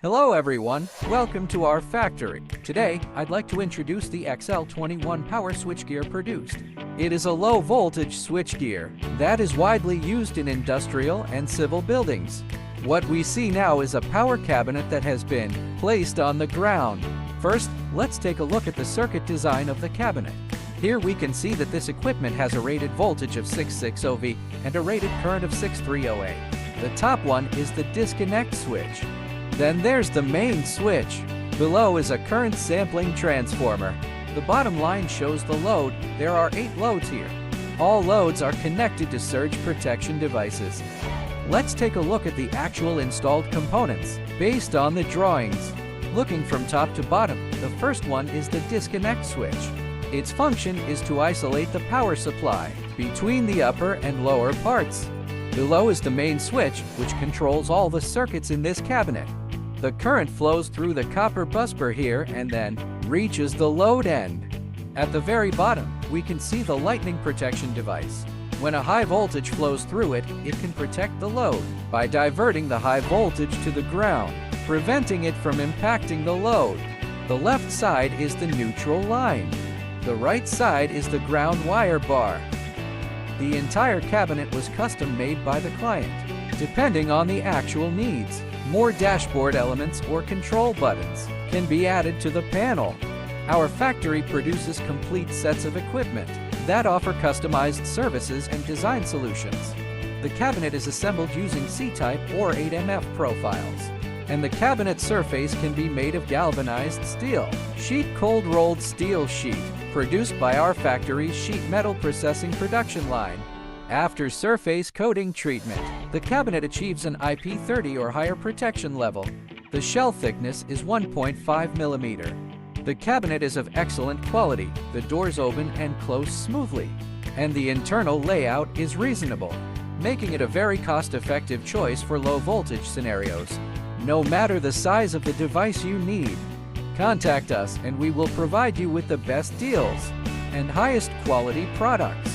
Hello everyone, welcome to our factory. Today, I'd like to introduce the XL-21 power switchgear produced. It is a low-voltage switchgear that is widely used in industrial and civil buildings. What we see now is a power cabinet that has been placed on the ground. First, let's take a look at the circuit design of the cabinet. Here we can see that this equipment has a rated voltage of 660V and a rated current of 630A. The top one is the disconnect switch. Then there's the main switch. Below is a current sampling transformer. The bottom line shows the load. There are 8 loads here. All loads are connected to surge protection devices. Let's take a look at the actual installed components based on the drawings. Looking from top to bottom, the first one is the disconnect switch. Its function is to isolate the power supply between the upper and lower parts. Below is the main switch, which controls all the circuits in this cabinet. The current flows through the copper busbar here and then reaches the load end. At the very bottom, we can see the lightning protection device. When a high voltage flows through it, it can protect the load by diverting the high voltage to the ground, preventing it from impacting the load. The left side is the neutral line. The right side is the ground wire bar. The entire cabinet was custom made by the client, depending on the actual needs. More dashboard elements or control buttons can be added to the panel. Our factory produces complete sets of equipment that offer customized services and design solutions. The cabinet is assembled using C-type or 8MF profiles, and the cabinet surface can be made of galvanized steel, sheet cold-rolled steel sheet, produced by our factory's sheet metal processing production line. After surface coating treatment, the cabinet achieves an IP30 or higher protection level. The shell thickness is 1.5 mm. The cabinet is of excellent quality. The doors open and close smoothly, and the internal layout is reasonable, making it a very cost-effective choice for low-voltage scenarios. No matter the size of the device you need, contact us and we will provide you with the best deals and highest quality products.